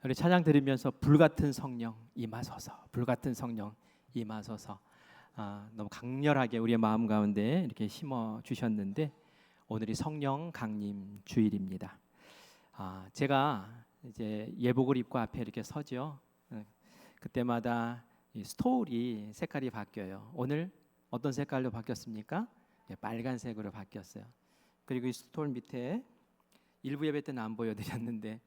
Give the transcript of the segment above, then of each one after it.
우리 찬양 들으면서 불같은 성령 임하소서, 불같은 성령 임하소서. 너무 강렬하게 우리의 마음 가운데 이렇게 심어 주셨는데 오늘이 성령 강림 주일입니다. 제가 이제 예복을 입고 앞에 이렇게 서죠. 그때마다 이 스토리 색깔이 바뀌어요. 오늘 어떤 색깔로 바뀌었습니까? 빨간색으로 바뀌었어요. 그리고 이 스토리 밑에 일부 예배 때는 안 보여드렸는데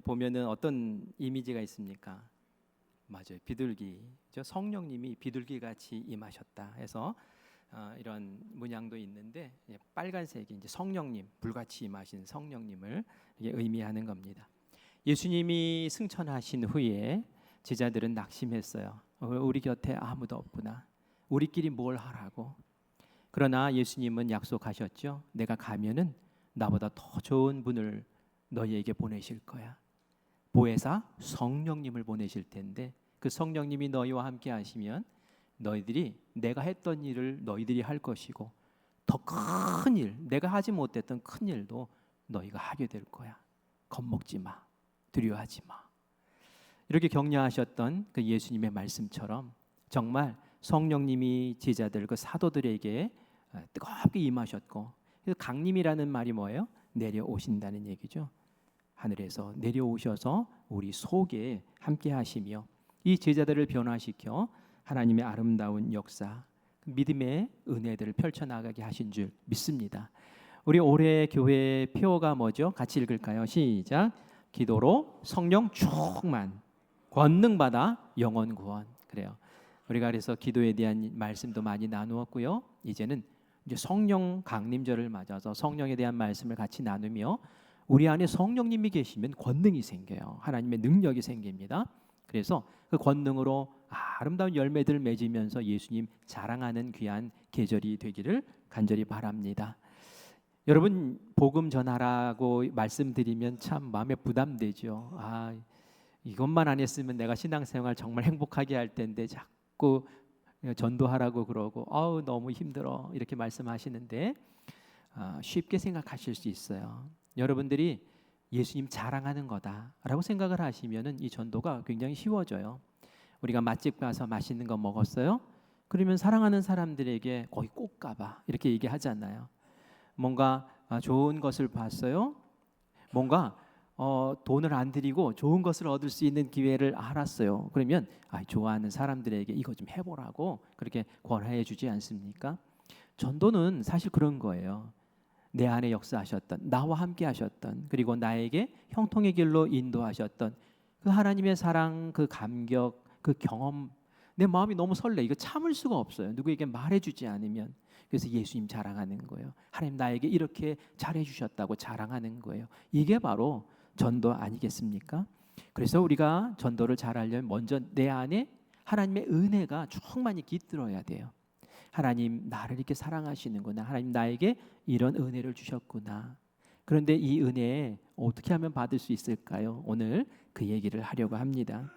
보면은 어떤 이미지가 있습니까? 맞아요, 비둘기. 성령님이 비둘기 같이 임하셨다 해서 이런 문양도 있는데 빨간색이 이제 성령님, 불같이 임하신 성령님을 이게 의미하는 겁니다. 예수님이 승천하신 후에 제자들은 낙심했어요. 우리 곁에 아무도 없구나. 우리끼리 뭘 하라고. 그러나 예수님은 약속하셨죠. 내가 가면은 나보다 더 좋은 분을 너희에게 보내실 거야. 보혜사 성령님을 보내실 텐데 그 성령님이 너희와 함께 하시면 너희들이 내가 했던 일을 너희들이 할 것이고 더 큰 일, 내가 하지 못했던 큰 일도 너희가 하게 될 거야. 겁먹지 마. 두려워하지 마. 이렇게 격려하셨던 그 예수님의 말씀처럼 정말 성령님이 제자들 그 사도들에게 뜨겁게 임하셨고, 강림이라는 말이 뭐예요? 내려오신다는 얘기죠. 하늘에서 내려오셔서 우리 속에 함께 하시며 이 제자들을 변화시켜 하나님의 아름다운 역사, 믿음의 은혜들을 펼쳐나가게 하신 줄 믿습니다. 우리 올해 교회의 표어가 뭐죠? 같이 읽을까요? 시작. 기도로 성령 충만, 권능받아 영혼 구원. 그래요. 우리가 그래서 기도에 대한 말씀도 많이 나누었고요. 이제는 이제 성령 강림절을 맞아서 성령에 대한 말씀을 같이 나누며 우리 안에 성령님이 계시면 권능이 생겨요. 하나님의 능력이 생깁니다. 그래서 그 권능으로 아름다운 열매들을 맺으면서 예수님 자랑하는 귀한 계절이 되기를 간절히 바랍니다. 여러분, 복음 전하라고 말씀드리면 참 마음에 부담되죠. 이것만 안 했으면 내가 신앙생활 정말 행복하게 할 텐데 자꾸 전도하라고 그러고 너무 힘들어 이렇게 말씀하시는데 쉽게 생각하실 수 있어요. 여러분들이 예수님 자랑하는 거다라고 생각을 하시면은 이 전도가 굉장히 쉬워져요. 우리가 맛집 가서 맛있는 거 먹었어요? 그러면 사랑하는 사람들에게 거기 꼭 가봐 이렇게 얘기하잖아요. 뭔가 좋은 것을 봤어요? 뭔가 돈을 안 들이고 좋은 것을 얻을 수 있는 기회를 알았어요. 그러면 좋아하는 사람들에게 이거 좀 해보라고 그렇게 권하해 주지 않습니까? 전도는 사실 그런 거예요. 내 안에 역사하셨던, 나와 함께 하셨던, 그리고 나에게 형통의 길로 인도하셨던 그 하나님의 사랑, 그 감격, 그 경험, 내 마음이 너무 설레. 이거 참을 수가 없어요. 누구에게 말해주지 않으면. 그래서 예수님 자랑하는 거예요. 하나님 나에게 이렇게 잘해주셨다고 자랑하는 거예요. 이게 바로 전도 아니겠습니까? 그래서 우리가 전도를 잘하려면 먼저 내 안에 하나님의 은혜가 충만히 깃들어야 돼요. 하나님 나를 이렇게 사랑하시는구나. 하나님 나에게 이런 은혜를 주셨구나. 그런데 이 은혜 어떻게 하면 받을 수 있을까요? 오늘 그 얘기를 하려고 합니다.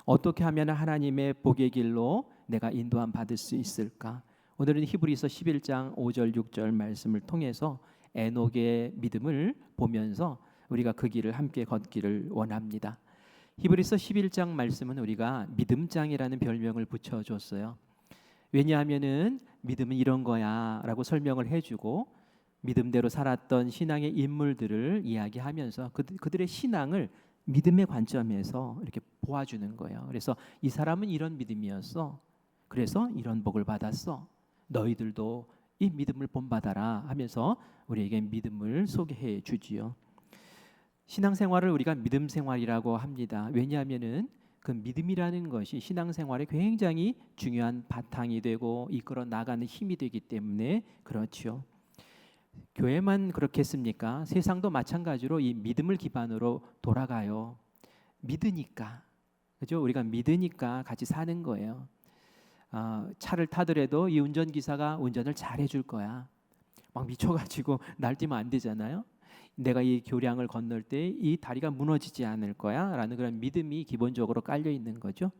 어떻게 하면 하나님의 복의 길로 내가 인도함 받을 수 있을까? 오늘은 히브리서 11장 5절 6절 말씀을 통해서 에녹의 믿음을 보면서 우리가 그 길을 함께 걷기를 원합니다. 히브리서 11장 말씀은 우리가 믿음장이라는 별명을 붙여줬어요. 왜냐하면은 믿음은 이런 거야 라고 설명을 해주고 믿음대로 살았던 신앙의 인물들을 이야기하면서 그들의 신앙을 믿음의 관점에서 이렇게 보아주는 거예요. 그래서 이 사람은 이런 믿음이었어. 그래서 이런 복을 받았어. 너희들도 이 믿음을 본받아라 하면서 우리에게 믿음을 소개해 주지요. 신앙생활을 우리가 믿음 생활이라고 합니다. 왜냐하면은 그 믿음이라는 것이 신앙생활에 굉장히 중요한 바탕이 되고 이끌어 나가는 힘이 되기 때문에 그렇죠. 교회만 그렇겠습니까? 세상도 마찬가지로 이 믿음을 기반으로 돌아가요. 믿으니까, 그죠? 우리가 믿으니까 같이 사는 거예요. 차를 타더라도 이 운전기사가 운전을 잘 해줄 거야. 막 미쳐가지고 날뛰면 안 되잖아요. 내가 이 교량을 건널 때 이 다리가 무너지지 않을 거야 라는 그런 믿음이 기본적으로 깔려 있는 거죠.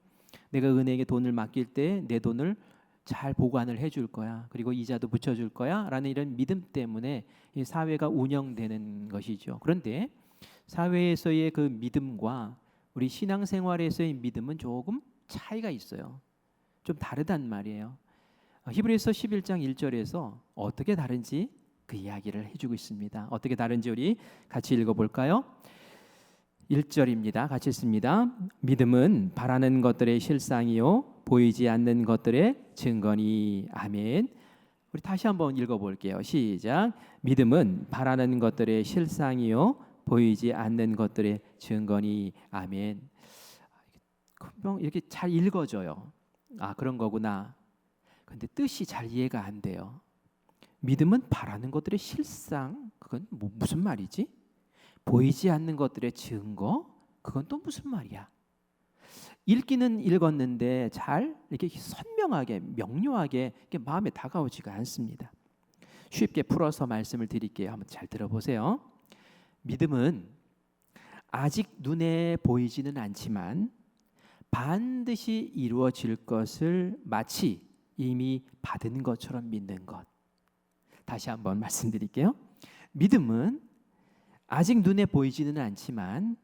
내가 은행에 돈을 맡길 때 내 돈을 잘 보관을 해줄 거야. 그리고 이자도 붙여줄 거야 라는 이런 믿음 때문에 이 사회가 운영되는 것이죠. 그런데 사회에서의 그 믿음과 우리 신앙생활에서의 믿음은 조금 차이가 있어요. 좀 다르단 말이에요. 히브리서 11장 1절에서 어떻게 다른지 그 이야기를 해주고 있습니다. 어떻게 다른지 우리 같이 읽어볼까요? 1절입니다. 같이 읽습니다. 믿음은 바라는 것들의 실상이요 보이지 않는 것들의 증거니. 아멘. 우리 다시 한번 읽어볼게요. 시작. 믿음은 바라는 것들의 실상이요 보이지 않는 것들의 증거니. 아멘. 금방 이렇게 잘 읽어져요. 아, 그런 거구나. 근데 뜻이 잘 이해가 안 돼요. 믿음은 바라는 것들의 실상, 그건 무슨 말이지? 보이지 않는 것들의 증거, 그건 또 무슨 말이야? 읽기는 읽었는데 잘 이렇게 선명하게, 명료하게 이렇게 마음에 다가오지가 않습니다. 쉽게 풀어서 말씀을 드릴게요. 한번 잘 들어보세요. 믿음은 아직 눈에 보이지는 않지만 반드시 이루어질 것을 마치 이미 받은 것처럼 믿는 것. 다시 한번 말씀드릴게요. 믿음은 아직 눈에 보이지는 않지만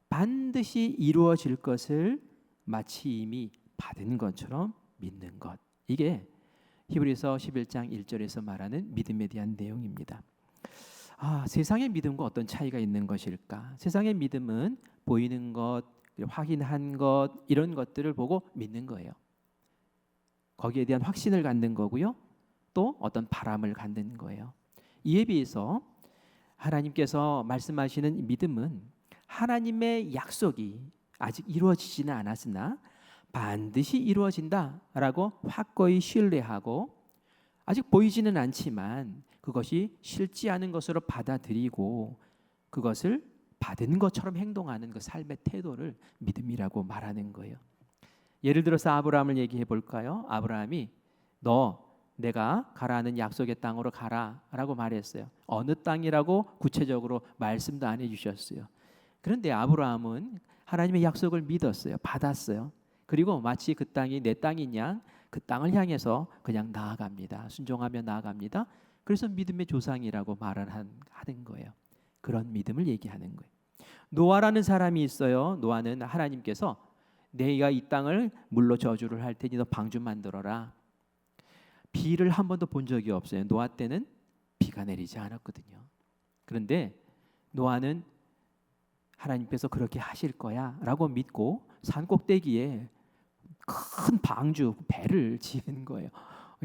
반드시 이루어질 것을 마치 이미 받은 것처럼 믿는 것. 이게 히브리서 11장 1절에서 말하는 믿음에 대한 내용입니다. 세상의 믿음과 어떤 차이가 있는 것일까? 세상의 믿음은 보이는 것, 확인한 것, 이런 것들을 보고 믿는 거예요. 거기에 대한 확신을 갖는 거고요. 또 어떤 바람을 갖는 거예요. 이에 비해서 하나님께서 말씀하시는 믿음은 하나님의 약속이 아직 이루어지지는 않았으나 반드시 이루어진다라고 확고히 신뢰하고 아직 보이지는 않지만 그것이 싫지 않은 것으로 받아들이고 그것을 받은 것처럼 행동하는 그 삶의 태도를 믿음이라고 말하는 거예요. 예를 들어서 아브라함을 얘기해 볼까요? 아브라함이 내가 가라는 약속의 땅으로 가라라고 말했어요. 어느 땅이라고 구체적으로 말씀도 안 해주셨어요. 그런데 아브라함은 하나님의 약속을 믿었어요. 받았어요. 그리고 마치 그 땅이 내 땅이냐 그 땅을 향해서 그냥 나아갑니다. 순종하며 나아갑니다. 그래서 믿음의 조상이라고 말을 하는 거예요. 그런 믿음을 얘기하는 거예요. 노아라는 사람이 있어요. 노아는 하나님께서 내가 이 땅을 물로 저주를 할 테니 너 방주 만들어라. 비를 한 번도 본 적이 없어요. 노아 때는 비가 내리지 않았거든요. 그런데 노아는 하나님께서 그렇게 하실 거야 라고 믿고 산꼭대기에 큰 방주 배를 지은 거예요.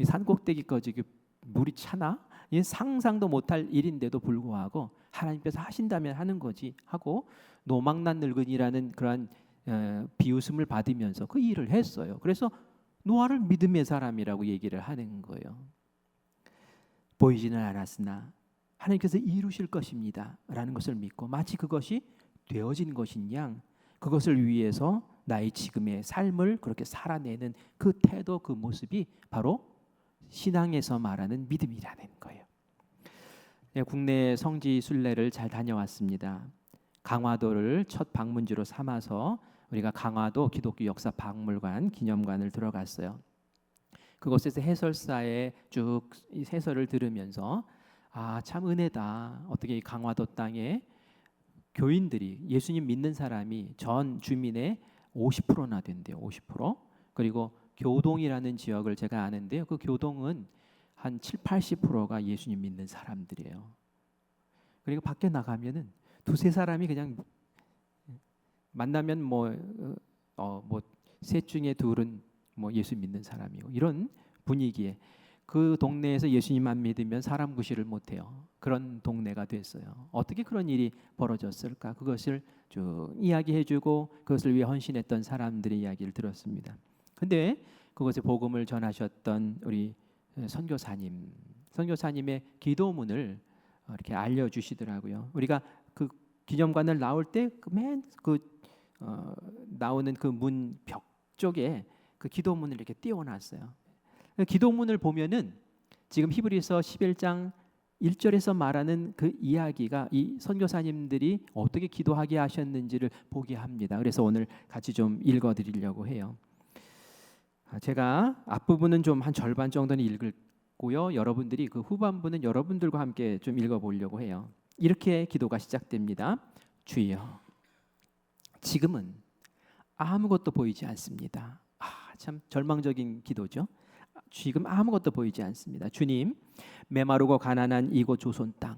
산꼭대기까지 물이 차나? 상상도 못할 일인데도 불구하고 하나님께서 하신다면 하는 거지 하고 노망난 늙은이라는 그러한 비웃음을 받으면서 그 일을 했어요. 그래서 노아를 믿음의 사람이라고 얘기를 하는 거예요. 보이지는 않았으나 하나님께서 이루실 것입니다 라는 것을 믿고 마치 그것이 되어진 것인 양 그것을 위해서 나의 지금의 삶을 그렇게 살아내는 그 태도 그 모습이 바로 신앙에서 말하는 믿음이라는 거예요. 국내 성지 순례를 잘 다녀왔습니다. 강화도를 첫 방문지로 삼아서 우리가 강화도 기독교 역사 박물관 기념관을 들어갔어요. 그곳에서 해설사의 쭉 해설을 들으면서 참 은혜다. 어떻게 이 강화도 땅에 교인들이 예수님 믿는 사람이 전 주민의 50%나 된대요. 50%. 그리고 교동이라는 지역을 제가 아는데요. 그 교동은 한 70-80%가 예수님 믿는 사람들이에요. 그리고 밖에 나가면은 두세 사람이 그냥 만나면 셋 중에 둘은 예수 믿는 사람이고 이런 분위기에 그 동네에서 예수님만 믿으면 사람 구실을 못해요. 그런 동네가 됐어요. 어떻게 그런 일이 벌어졌을까? 그것을 쭉 이야기해주고 그것을 위해 헌신했던 사람들의 이야기를 들었습니다. 근데 그곳에 복음을 전하셨던 우리 선교사님의 기도문을 이렇게 알려주시더라고요. 우리가 그 기념관을 나올 때 나오는 그 문 벽 쪽에 그 기도문을 이렇게 띄워놨어요. 기도문을 보면은 지금 히브리서 11장 1절에서 말하는 그 이야기가 이 선교사님들이 어떻게 기도하게 하셨는지를 보게 합니다. 그래서 오늘 같이 좀 읽어드리려고 해요. 제가 앞부분은 좀 한 절반 정도는 읽고요. 여러분들이 그 후반부는 여러분들과 함께 좀 읽어보려고 해요. 이렇게 기도가 시작됩니다. 주여, 지금은 아무것도 보이지 않습니다. 참 절망적인 기도죠. 지금 아무것도 보이지 않습니다. 주님, 메마르고 가난한 이곳 조선 땅,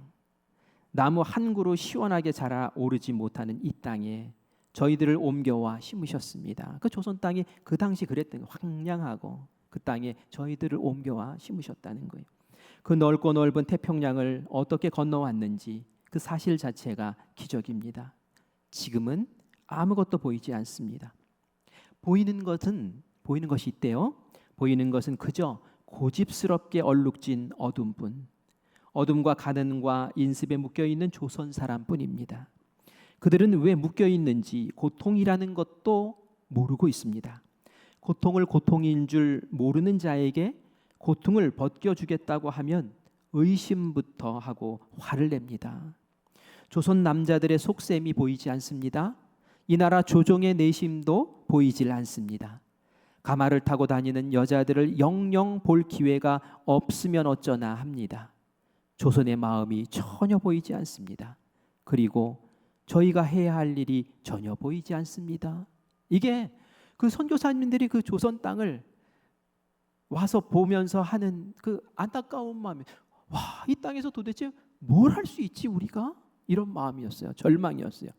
나무 한 그루 시원하게 자라 오르지 못하는 이 땅에 저희들을 옮겨와 심으셨습니다. 그 조선 땅이 그 당시 그랬던 거예요. 황량하고 그 땅에 저희들을 옮겨와 심으셨다는 거예요. 그 넓고 넓은 태평양을 어떻게 건너왔는지 그 사실 자체가 기적입니다. 지금은 아무것도 보이지 않습니다. 보이는 것이 있대요. 보이는 것은 그저 고집스럽게 얼룩진 어둠뿐, 어둠과 가난과 인습에 묶여 있는 조선 사람뿐입니다. 그들은 왜 묶여 있는지 고통이라는 것도 모르고 있습니다. 고통을 고통인 줄 모르는 자에게 고통을 벗겨주겠다고 하면 의심부터 하고 화를 냅니다. 조선 남자들의 속셈이 보이지 않습니다. 이 나라 조정의 내심도 보이질 않습니다. 가마를 타고 다니는 여자들을 영영 볼 기회가 없으면 어쩌나 합니다. 조선의 마음이 전혀 보이지 않습니다. 그리고 저희가 해야 할 일이 전혀 보이지 않습니다. 이게 그 선교사님들이 그 조선 땅을 와서 보면서 하는 그 안타까운 마음이, 와, 이 땅에서 도대체 뭘 할 수 있지 우리가? 이런 마음이었어요. 절망이었어요.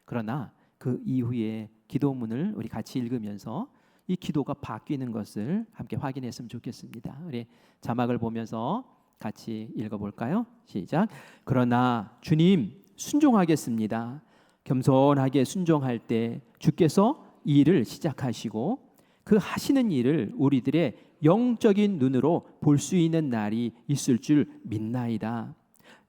그러나 그 이후에 기도문을 우리 같이 읽으면서 이 기도가 바뀌는 것을 함께 확인했으면 좋겠습니다. 우리 자막을 보면서 같이 읽어볼까요? 시작. 그러나 주님, 순종하겠습니다. 겸손하게 순종할 때 주께서 이 일을 시작하시고 그 하시는 일을 우리들의 영적인 눈으로 볼 수 있는 날이 있을 줄 믿나이다.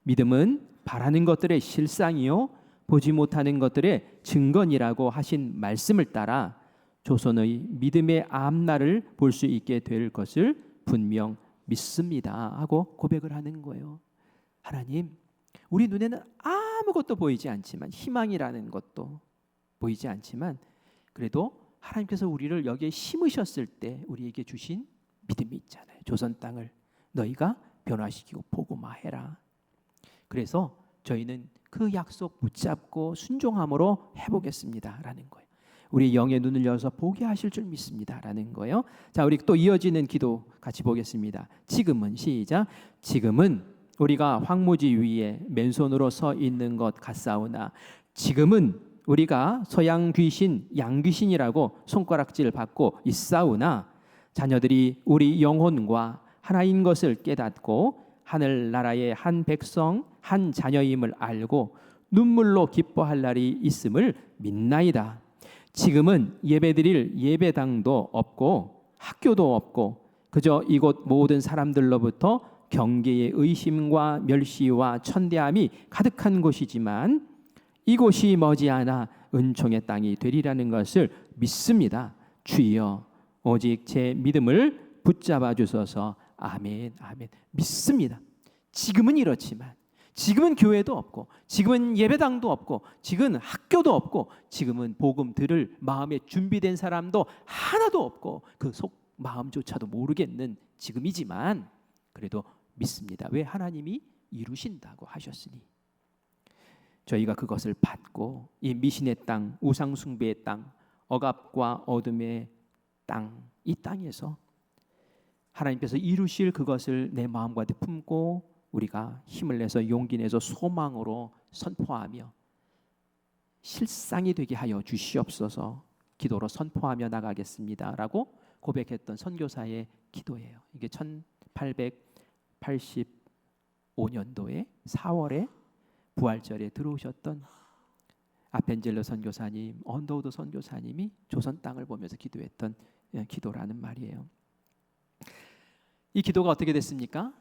믿음은 바라는 것들의 실상이요 보지 못하는 것들의 증거니라고 하신 말씀을 따라 조선의 믿음의 앞날을 볼 수 있게 될 것을 분명 믿습니다 하고 고백을 하는 거예요. 하나님, 우리 눈에는 아무것도 보이지 않지만, 희망이라는 것도 보이지 않지만, 그래도 하나님께서 우리를 여기에 심으셨을 때 우리에게 주신 믿음이 있잖아요. 조선 땅을 너희가 변화시키고 복음화해라. 그래서 저희는 그 약속 붙잡고 순종함으로 해보겠습니다 라는 거예요. 우리 영의 눈을 열어서 보게 하실 줄 믿습니다 라는 거예요. 자, 우리 또 이어지는 기도 같이 보겠습니다. 지금은, 시작. 지금은 우리가 황무지 위에 맨손으로 서 있는 것 같사오나 지금은 우리가 서양 귀신, 양귀신이라고 손가락질 받고 있사오나 자녀들이 우리 영혼과 하나인 것을 깨닫고 하늘나라의 한 백성, 한 자녀임을 알고 눈물로 기뻐할 날이 있음을 믿나이다. 지금은 예배드릴 예배당도 없고 학교도 없고 그저 이곳 모든 사람들로부터 경계의 의심과 멸시와 천대함이 가득한 곳이지만 이곳이 머지않아 은총의 땅이 되리라는 것을 믿습니다. 주여, 오직 제 믿음을 붙잡아 주소서. 아멘, 아멘. 믿습니다. 지금은 이렇지만, 지금은 교회도 없고, 지금은 예배당도 없고, 지금은 학교도 없고, 지금은 복음 들을 마음에 준비된 사람도 하나도 없고 그 속 마음조차도 모르겠는 지금이지만 그래도 믿습니다. 왜? 하나님이 이루신다고 하셨으니. 저희가 그것을 받고 이 미신의 땅, 우상 숭배의 땅, 억압과 어둠의 땅, 이 땅에서 하나님께서 이루실 그것을 내 마음과 품고 우리가 힘을 내서 용기 내서 소망으로 선포하며 실상이 되게 하여 주시옵소서. 기도로 선포하며 나가겠습니다 라고 고백했던 선교사의 기도예요. 이게 1885년도에 4월에 부활절에 들어오셨던 아펜젤러 선교사님, 언더우드 선교사님이 조선 땅을 보면서 기도했던 기도라는 말이에요. 이 기도가 어떻게 됐습니까?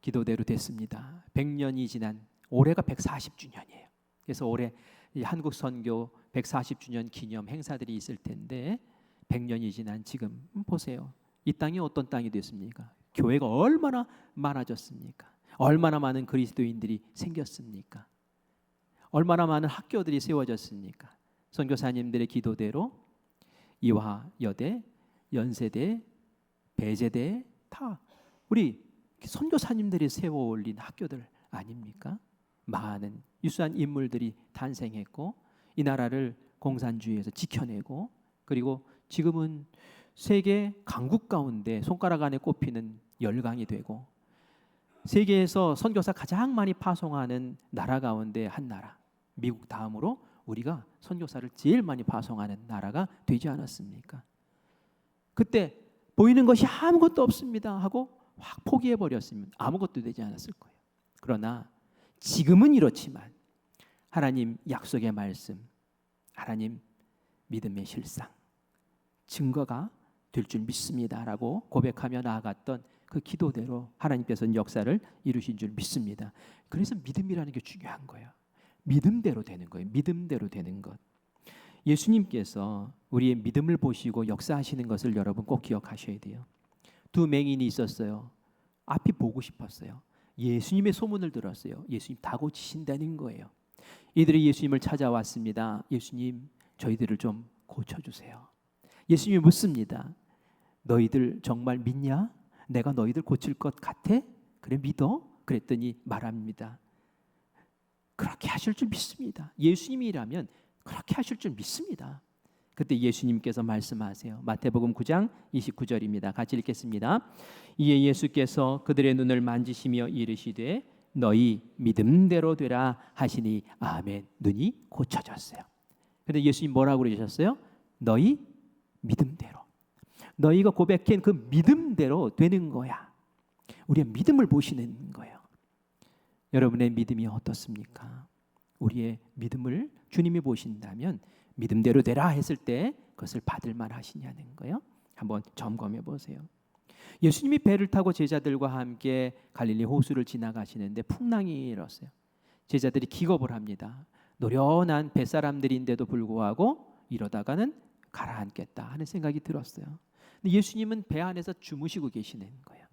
기도대로 됐습니다. 100년이 지난 올해가 140주년이에요. 그래서 올해 이 한국 선교 140주년 기념 행사들이 있을 텐데 100년이 지난 지금 보세요. 이 땅이 어떤 땅이 됐습니까? 교회가 얼마나 많아졌습니까? 얼마나 많은 그리스도인들이 생겼습니까? 얼마나 많은 학교들이 세워졌습니까? 선교사님들의 기도대로 이화, 여대, 연세대, 배제대 다 우리 선교사님들이 세워 올린 학교들 아닙니까? 많은 유수한 인물들이 탄생했고 이 나라를 공산주의에서 지켜내고, 그리고 지금은 세계 강국 가운데 손가락 안에 꼽히는 열강이 되고, 세계에서 선교사 가장 많이 파송하는 나라 가운데 한 나라, 미국 다음으로 우리가 선교사를 제일 많이 파송하는 나라가 되지 않았습니까? 그때 보이는 것이 아무것도 없습니다 하고 확 포기해 버렸으면 아무것도 되지 않았을 거예요. 그러나 지금은 이렇지만 하나님 약속의 말씀, 하나님 믿음의 실상, 증거가 될 줄 믿습니다라고 고백하며 나아갔던 그 기도대로 하나님께서는 역사를 이루신 줄 믿습니다. 그래서 믿음이라는 게 중요한 거예요. 믿음대로 되는 거예요. 믿음대로 되는 것. 예수님께서 우리의 믿음을 보시고 역사하시는 것을 여러분 꼭 기억하셔야 돼요. 두 맹인이 있었어요. 앞이 보고 싶었어요. 예수님의 소문을 들었어요. 예수님 다 고치신다는 거예요. 이들이 예수님을 찾아왔습니다. 예수님, 저희들을 좀 고쳐주세요. 예수님이 묻습니다. 너희들 정말 믿냐? 내가 너희들 고칠 것 같아? 그래, 믿어? 그랬더니 말합니다. 그렇게 하실 줄 믿습니다. 예수님이라면 그렇게 하실 줄 믿습니다. 그때 예수님께서 말씀하세요. 마태복음 9장 29절입니다. 같이 읽겠습니다. 이에 예수께서 그들의 눈을 만지시며 이르시되 너희 믿음대로 되라 하시니 아멘. 눈이 고쳐졌어요. 그런데 예수님 뭐라고 그러셨어요? 너희 믿음대로. 너희가 고백한 그 믿음대로 되는 거야. 우리의 믿음을 보시는 거예요. 여러분의 믿음이 어떻습니까? 우리의 믿음을 주님이 보신다면 믿음대로 되라 했을 때 그것을 받을 만하시냐는 거예요. 한번 점검해 보세요. 예수님이 배를 타고 제자들과 함께 갈릴리 호수를 지나가시는데 풍랑이 일었어요. 제자들이 기겁을 합니다. 노련한 뱃사람들인데도 불구하고 이러다가는 가라앉겠다 하는 생각이 들었어요. 근데 예수님은 배 안에서 주무시고 계시는 거예요.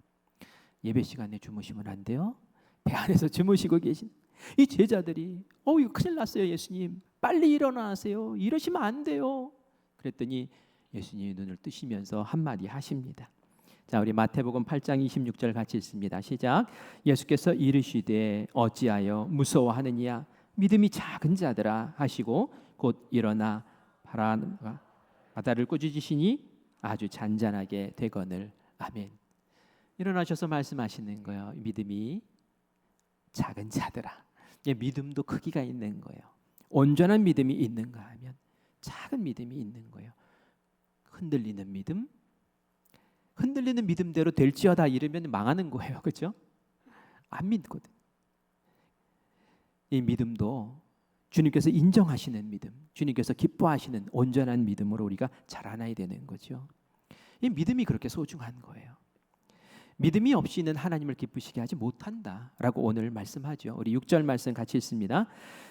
예배 시간에 주무시면 안 돼요. 배 안에서 주무시고 계신 이 제자들이 이거 큰일 났어요. 예수님 빨리 일어나세요. 이러시면 안 돼요. 그랬더니 예수님이 눈을 뜨시면서 한마디 하십니다. 자, 우리 마태복음 8장 26절 같이 읽습니다. 시작. 예수께서 이르시되 어찌하여 무서워하느냐 믿음이 작은 자들아 하시고 곧 일어나 바다를 꾸짖으시니 아주 잔잔하게 되거늘. 아멘. 일어나셔서 말씀하시는 거예요. 믿음이 작은 자들아. 믿음도 크기가 있는 거예요. 온전한 믿음이 있는가 하면 작은 믿음이 있는 거예요. 흔들리는 믿음, 흔들리는 믿음대로 될지어다 이러면 망하는 거예요. 그렇죠? 안 믿거든. 이 믿음도 주님께서 인정하시는 믿음, 주님께서 기뻐하시는 온전한 믿음으로 우리가 자라나야 되는 거죠. 이 믿음이 그렇게 소중한 거예요. 믿음이 없이는 하나님을 기쁘시게 하지 못한다라고 오늘 말씀하죠. 우리 6절 말씀 같이 읽습니다.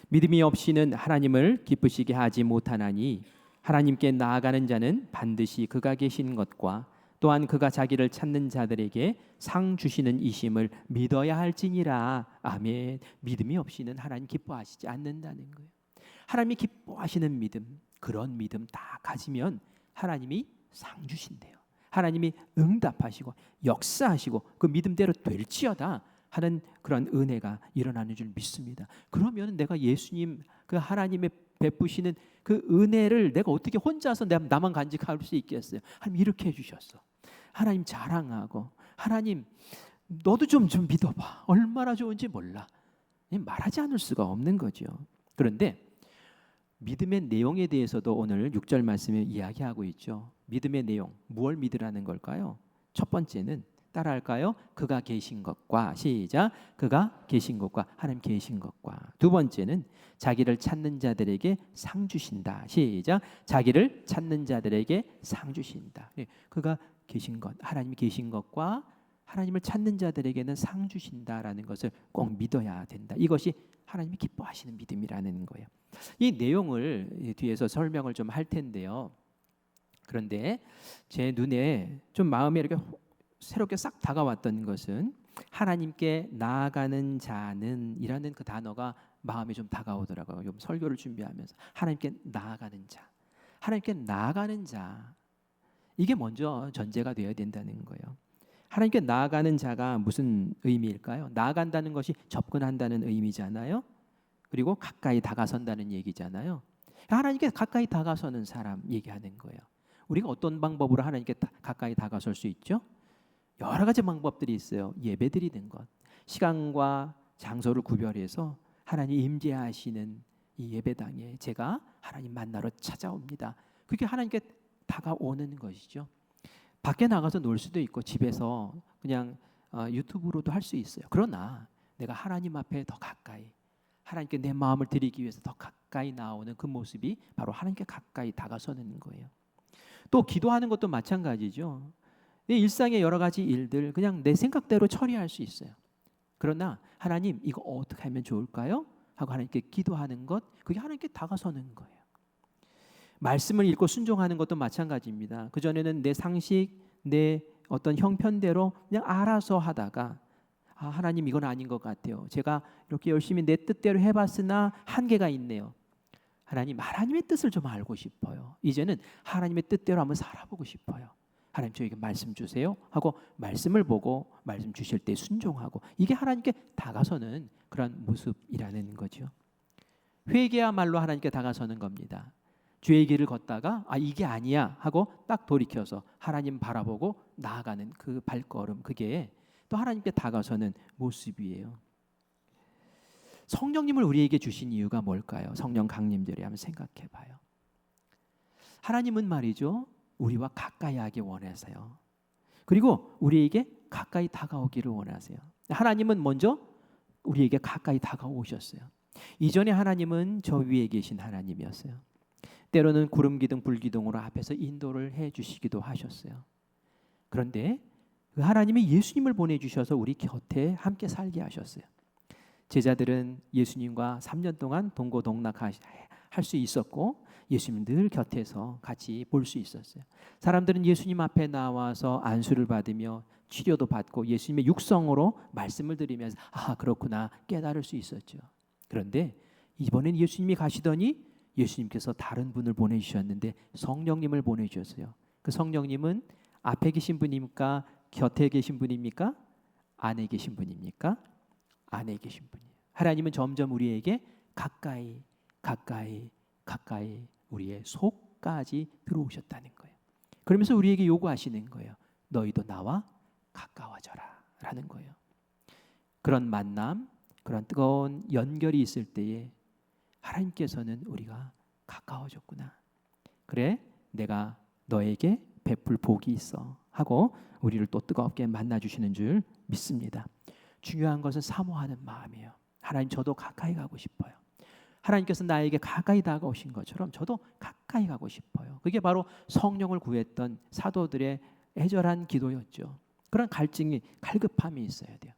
믿음이 없이는 하나님을 기쁘시게 하지 못하나니 하나님께 나아가는 자는 반드시 그가 계신 것과 또한 그가 자기를 찾는 자들에게 상 주시는 이심을 믿어야 할지니라. 아멘. 믿음이 없이는 하나님 기뻐하시지 않는다는 거예요. 하나님이 기뻐하시는 믿음, 그런 믿음 다 가지면 하나님이 상 주신대요. 하나님이 응답하시고 역사하시고 그 믿음대로 될지어다 하는 그런 은혜가 일어나는 줄 믿습니다. 그러면 내가 예수님 그 하나님의 베푸시는 그 은혜를 내가 어떻게 혼자서 나만 간직할 수 있겠어요? 하나님 이렇게 해주셨어. 하나님 자랑하고 하나님 너도 좀 믿어봐. 얼마나 좋은지 몰라. 말하지 않을 수가 없는 거죠. 그런데 믿음의 내용에 대해서도 오늘 6절 말씀에 이야기하고 있죠. 믿음의 내용, 무엇을 믿으라는 걸까요? 첫 번째는 따라할까요? 그가 계신 것과 시작. 그가 계신 것과 하나님 계신 것과. 두 번째는 자기를 찾는 자들에게 상 주신다. 시작. 자기를 찾는 자들에게 상 주신다. 그가 계신 것, 하나님이 계신 것과 하나님을 찾는 자들에게는 상 주신다라는 것을 꼭 믿어야 된다. 이것이 하나님이 기뻐하시는 믿음이라는 거예요. 이 내용을 뒤에서 설명을 좀 할 텐데요. 그런데 제 눈에 좀 마음에 이렇게 새롭게 싹 다가왔던 것은 하나님께 나아가는 자는 이라는 그 단어가 마음에 좀 다가오더라고요. 좀 설교를 준비하면서 하나님께 나아가는 자, 하나님께 나아가는 자, 이게 먼저 전제가 되어야 된다는 거예요. 하나님께 나아가는 자가 무슨 의미일까요? 나아간다는 것이 접근한다는 의미잖아요. 그리고 가까이 다가선다는 얘기잖아요. 하나님께 가까이 다가서는 사람 얘기하는 거예요. 우리가 어떤 방법으로 하나님께 가까이 다가설 수 있죠? 여러 가지 방법들이 있어요. 예배드리는 것, 시간과 장소를 구별해서 하나님 임재하시는 이 예배당에 제가 하나님 만나러 찾아옵니다. 그게 하나님께 다가오는 것이죠. 밖에 나가서 놀 수도 있고 집에서 그냥 유튜브로도 할 수 있어요. 그러나 내가 하나님 앞에 더 가까이, 하나님께 내 마음을 드리기 위해서 더 가까이 나오는 그 모습이 바로 하나님께 가까이 다가서는 거예요. 또 기도하는 것도 마찬가지죠. 내 일상의 여러 가지 일들 그냥 내 생각대로 처리할 수 있어요. 그러나 하나님 이거 어떻게 하면 좋을까요? 하고 하나님께 기도하는 것, 그게 하나님께 다가서는 거예요. 말씀을 읽고 순종하는 것도 마찬가지입니다. 그전에는 내 상식, 내 어떤 형편대로 그냥 알아서 하다가 하나님 이건 아닌 것 같아요. 제가 이렇게 열심히 내 뜻대로 해봤으나 한계가 있네요. 하나님의 뜻을 좀 알고 싶어요. 이제는 하나님의 뜻대로 한번 살아보고 싶어요. 하나님 저에게 말씀 주세요 하고 말씀을 보고 말씀 주실 때 순종하고, 이게 하나님께 다가서는 그런 모습이라는 거죠. 회개야말로 하나님께 다가서는 겁니다. 죄의 길을 걷다가 이게 아니야 하고 딱 돌이켜서 하나님 바라보고 나아가는 그 발걸음, 그게 또 하나님께 다가서는 모습이에요. 성령님을 우리에게 주신 이유가 뭘까요? 성령 강림절에 한번 생각해 봐요. 하나님은 말이죠, 우리와 가까이 하기 원하세요. 그리고 우리에게 가까이 다가오기를 원하세요. 하나님은 먼저 우리에게 가까이 다가오셨어요. 이전에 하나님은 저 위에 계신 하나님이었어요. 때로는 구름 기둥 불 기둥으로 앞에서 인도를 해 주시기도 하셨어요. 그런데 그 하나님이 예수님을 보내주셔서 우리 곁에 함께 살게 하셨어요. 제자들은 예수님과 3년 동안 동고동락할 수 있었고 예수님 늘 곁에서 같이 볼 수 있었어요. 사람들은 예수님 앞에 나와서 안수를 받으며 치료도 받고 예수님의 육성으로 말씀을 들으면서 그렇구나 깨달을 수 있었죠. 그런데 이번엔 예수님이 가시더니 예수님께서 다른 분을 보내주셨는데 성령님을 보내주셨어요. 그 성령님은 앞에 계신 분입니까? 곁에 계신 분입니까? 안에 계신 분입니까? 안에 계신 분이에요. 하나님은 점점 우리에게 가까이 우리의 속까지 들어오셨다는 거예요. 그러면서 우리에게 요구하시는 거예요. 너희도 나와 가까워져라 라는 거예요. 그런 만남, 그런 뜨거운 연결이 있을 때에 하나님께서는 우리가 가까워졌구나, 그래 내가 너에게 베풀 복이 있어 하고 우리를 또 뜨겁게 만나주시는 줄 믿습니다. 중요한 것은 사모하는 마음이에요. 하나님 저도 가까이 가고 싶어요. 하나님께서 나에게 가까이 다가오신 것처럼 저도 가까이 가고 싶어요. 그게 바로 성령을 구했던 사도들의 애절한 기도였죠. 그런 갈급함이 있어야 돼요.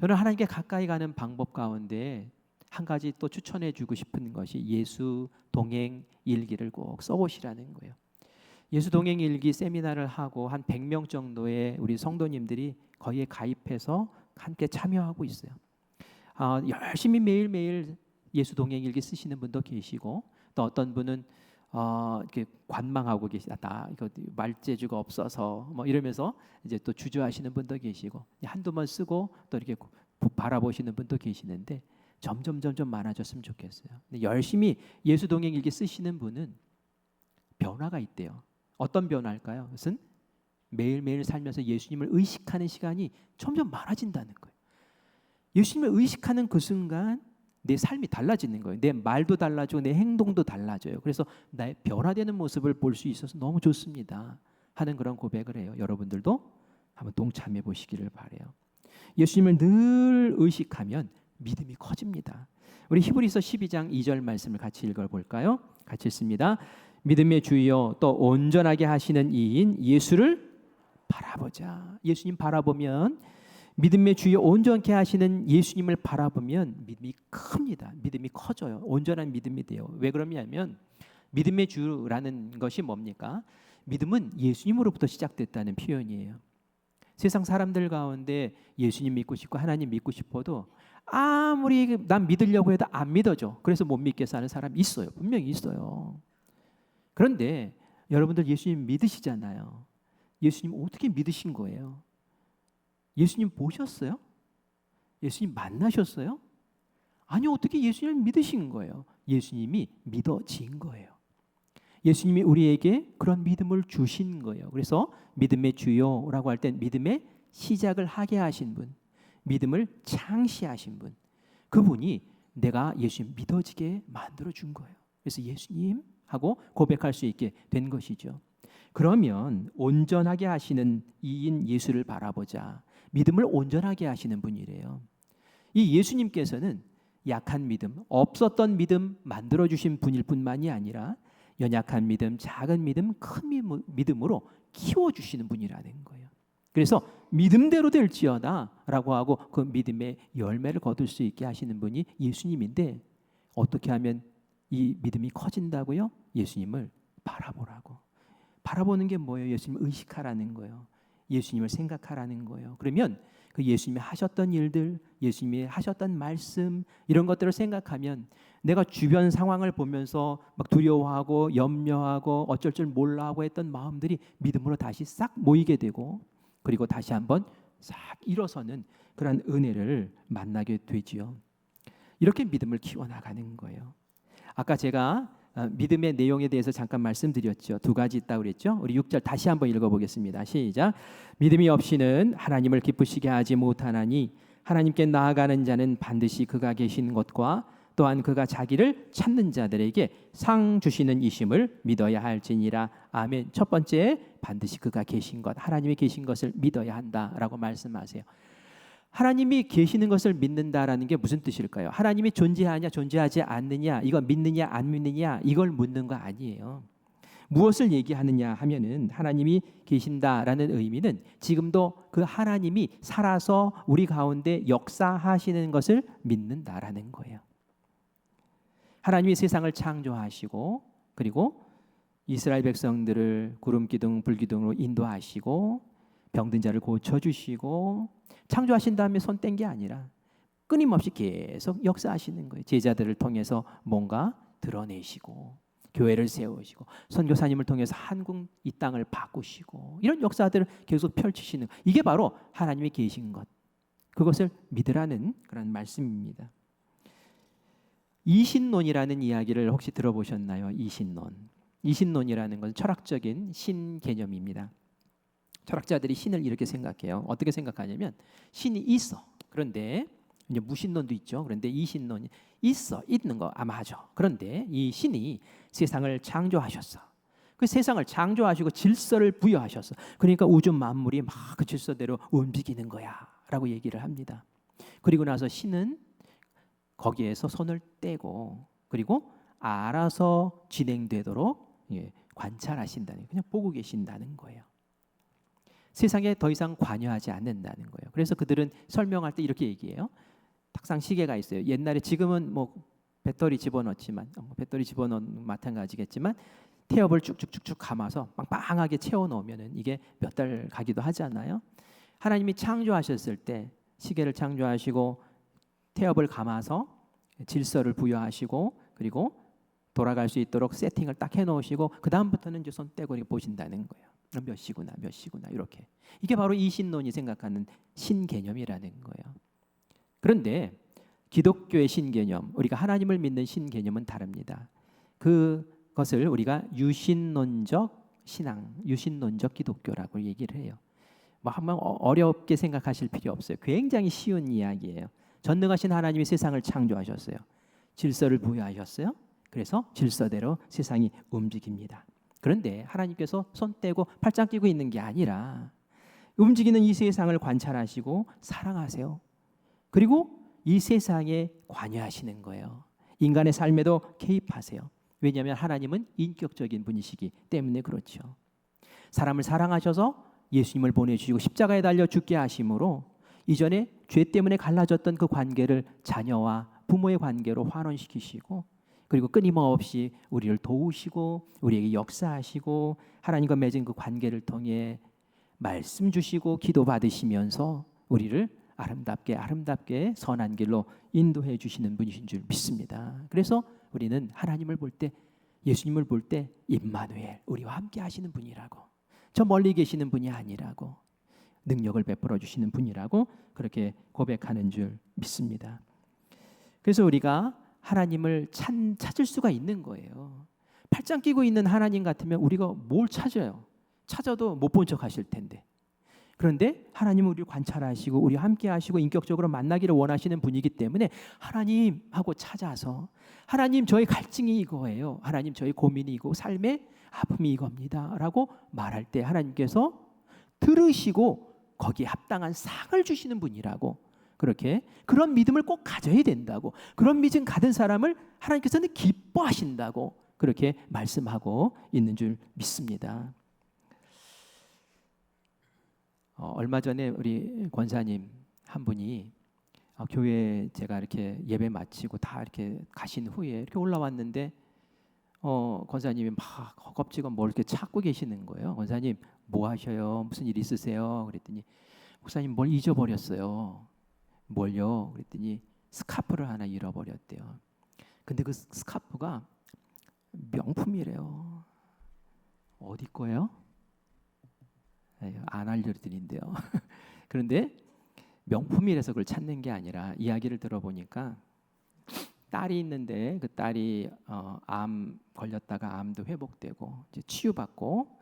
저는 하나님께 가까이 가는 방법 가운데 한 가지 또 추천해 주고 싶은 것이 예수 동행 일기를 꼭 써보시라는 거예요. 예수 동행 일기 세미나를 하고 한 100명 정도의 우리 성도님들이 거기에 가입해서 함께 참여하고 있어요. 열심히 매일매일 예수 동행 일기 쓰시는 분도 계시고, 또 어떤 분은 이렇게 관망하고 계시다. 이거 말재주가 없어서 뭐 이러면서 이제 또 주저하시는 분도 계시고, 한두 번 쓰고 또 이렇게 바라보시는 분도 계시는데 점점 많아졌으면 좋겠어요. 근데 열심히 예수 동행 일기 쓰시는 분은 변화가 있대요. 어떤 변화일까요? 그것은 매일매일 살면서 예수님을 의식하는 시간이 점점 많아진다는 거예요. 예수님을 의식하는 그 순간 내 삶이 달라지는 거예요. 내 말도 달라지고 내 행동도 달라져요. 그래서 나의 변화되는 모습을 볼 수 있어서 너무 좋습니다 하는 그런 고백을 해요. 여러분들도 한번 동참해 보시기를 바라요. 예수님을 늘 의식하면 믿음이 커집니다. 우리 히브리서 12장 2절 말씀을 같이 읽어볼까요? 같이 읽습니다. 믿음의 주여 또 온전하게 하시는 이인 예수를 바라보자. 예수님 바라보면, 믿음의 주여 온전케 하시는 예수님을 바라보면 믿음이 큽니다. 믿음이 커져요. 온전한 믿음이 돼요. 왜 그러냐면 믿음의 주라는 것이 뭡니까? 믿음은 예수님으로부터 시작됐다는 표현이에요. 세상 사람들 가운데 예수님 믿고 싶고 하나님 믿고 싶어도 아무리 난 믿으려고 해도 안 믿어져. 그래서 못 믿겠어 하는 사람 있어요. 분명히 있어요. 그런데 여러분들 예수님 믿으시잖아요. 예수님 어떻게 믿으신 거예요? 예수님 보셨어요? 예수님 만나셨어요? 아니, 어떻게 예수님을 믿으신 거예요? 예수님이 믿어진 거예요. 예수님이 우리에게 그런 믿음을 주신 거예요. 그래서 믿음의 주요라고 할 땐 믿음의 시작을 하게 하신 분, 믿음을 창시하신 분, 그분이 내가 예수님 믿어지게 만들어 준 거예요. 그래서 예수님 하고 고백할 수 있게 된 것이죠. 그러면 온전하게 하시는 이인 예수를 바라보자. 믿음을 온전하게 하시는 분이래요. 이 예수님께서는 약한 믿음, 없었던 믿음 만들어 주신 분일 뿐만이 아니라 연약한 믿음, 작은 믿음, 큰 믿음으로 키워 주시는 분이라는 거예요. 그래서 믿음대로 될지어다 라고 하고 그 믿음의 열매를 거둘 수 있게 하시는 분이 예수님인데, 어떻게 하면 이 믿음이 커진다고요? 예수님을 바라보라고. 바라보는 게 뭐예요? 예수님을 의식하라는 거예요. 예수님을 생각하라는 거예요. 그러면 그 예수님이 하셨던 일들, 예수님이 하셨던 말씀, 이런 것들을 생각하면 내가 주변 상황을 보면서 막 두려워하고 염려하고 어쩔 줄 몰라 하고 했던 마음들이 믿음으로 다시 싹 모이게 되고, 그리고 다시 한번 싹 일어서는 그런 은혜를 만나게 되지요. 이렇게 믿음을 키워나가는 거예요. 아까 제가 믿음의 내용에 대해서 잠깐 말씀드렸죠. 두 가지 있다고 그랬죠. 우리 6절 다시 한번 읽어보겠습니다. 시작. 믿음이 없이는 하나님을 기쁘시게 하지 못하나니 하나님께 나아가는 자는 반드시 그가 계신 것과 또한 그가 자기를 찾는 자들에게 상 주시는 이심을 믿어야 할지니라. 아멘. 첫 번째, 반드시 그가 계신 것, 하나님이 계신 것을 믿어야 한다라고 말씀하세요. 하나님이 계시는 것을 믿는다라는 게 무슨 뜻일까요? 하나님이 존재하냐 존재하지 않느냐, 이거 믿느냐 안 믿느냐, 이걸 묻는 거 아니에요. 무엇을 얘기하느냐 하면은 하나님이 계신다라는 의미는 지금도 그 하나님이 살아서 우리 가운데 역사하시는 것을 믿는다라는 거예요. 하나님이 세상을 창조하시고, 그리고 이스라엘 백성들을 구름 기둥 불 기둥으로 인도하시고, 병든 자를 고쳐주시고, 창조하신 다음에 손 뗀 게 아니라 끊임없이 계속 역사하시는 거예요. 제자들을 통해서 뭔가 드러내시고, 교회를 세우시고, 선교사님을 통해서 한국 이 땅을 바꾸시고, 이런 역사들을 계속 펼치시는, 이게 바로 하나님이 계신 것, 그것을 믿으라는 그런 말씀입니다. 이신론이라는 이야기를 혹시 들어보셨나요? 이신론이라는 것은 철학적인 신 개념입니다. 철학자들이 신을 이렇게 생각해요. 어떻게 생각하냐면 신이 있어. 그런데 이제 무신론도 있죠. 그런데 이신론이 있는 거 맞아. 그런데 이 신이 세상을 창조하셨어. 그 세상을 창조하시고 질서를 부여하셨어. 그러니까 우주 만물이 막 그 질서대로 움직이는 거야라고 얘기를 합니다. 그리고 나서 신은 거기에서 손을 떼고, 그리고 알아서 진행되도록 관찰하신다는, 그냥 보고 계신다는 거예요. 세상에 더 이상 관여하지 않는다는 거예요. 그래서 그들은 설명할 때 이렇게 얘기해요. 탁상 시계가 있어요. 옛날에, 지금은 뭐 배터리 집어넣지만, 배터리 집어넣는 마찬가지겠지만 태엽을 쭉쭉쭉쭉 감아서 빵빵하게 채워 넣으면은 이게 몇 달 가기도 하잖아요. 하나님이 창조하셨을 때 시계를 창조하시고 태엽을 감아서 질서를 부여하시고, 그리고 돌아갈 수 있도록 세팅을 딱 해놓으시고, 그 다음부터는 이제 손 떼고 보신다는 거예요. 몇 시구나 이렇게. 이게 바로 이신론이 생각하는 신개념이라는 거예요. 그런데 기독교의 신개념, 우리가 하나님을 믿는 신개념은 다릅니다. 그것을 우리가 유신론적 신앙, 유신론적 기독교라고 얘기를 해요. 뭐 한번 어렵게 생각하실 필요 없어요. 굉장히 쉬운 이야기예요. 전능하신 하나님이 세상을 창조하셨어요. 질서를 부여하셨어요. 그래서 질서대로 세상이 움직입니다. 그런데 하나님께서 손 떼고 팔짱 끼고 있는 게 아니라 움직이는 이 세상을 관찰하시고 사랑하세요. 그리고 이 세상에 관여하시는 거예요. 인간의 삶에도 개입하세요. 왜냐하면 하나님은 인격적인 분이시기 때문에 그렇죠. 사람을 사랑하셔서 예수님을 보내주시고 십자가에 달려 죽게 하심으로 이전에 죄 때문에 갈라졌던 그 관계를 자녀와 부모의 관계로 환원시키시고, 그리고 끊임없이 우리를 도우시고 우리에게 역사하시고 하나님과 맺은 그 관계를 통해 말씀 주시고 기도 받으시면서 우리를 아름답게 선한 길로 인도해 주시는 분이신 줄 믿습니다. 그래서 우리는 하나님을 볼 때, 예수님을 볼 때 임마누엘, 우리와 함께 하시는 분이라고, 저 멀리 계시는 분이 아니라고, 능력을 베풀어 주시는 분이라고 그렇게 고백하는 줄 믿습니다. 그래서 우리가 하나님을 찾을 수가 있는 거예요. 팔짱 끼고 있는 하나님 같으면 우리가 뭘 찾아요? 찾아도 못 본 척 하실 텐데. 그런데 하나님은 우리를 관찰하시고 우리 함께 하시고 인격적으로 만나기를 원하시는 분이기 때문에 하나님 하고 찾아서 하나님 저의 갈증이 이거예요. 하나님 저의 고민이 이거 삶의 아픔이 이겁니다 라고 말할 때 하나님께서 들으시고 거기에 합당한 상을 주시는 분이라고 그렇게 그런 믿음을 꼭 가져야 된다고 그런 믿음 가진 사람을 하나님께서는 기뻐하신다고 그렇게 말씀하고 있는 줄 믿습니다. 얼마 전에 우리 권사님 한 분이 교회 제가 이렇게 예배 마치고 다 이렇게 가신 후에 이렇게 올라왔는데 권사님이 막 허겁지겁 뭘 이렇게 찾고 계시는 거예요. 권사님 뭐 하셔요? 무슨 일 있으세요? 그랬더니 목사님 뭘 잊어버렸어요. 뭘요? 그랬더니 스카프를 하나 잃어버렸대요. 근데 그 스카프가 명품이래요. 어디 거예요? 안 알려드린대요. 그런데 명품이라서 그걸 찾는 게 아니라 이야기를 들어보니까 딸이 있는데 그 딸이 암 걸렸다가 암도 회복되고 이제 치유받고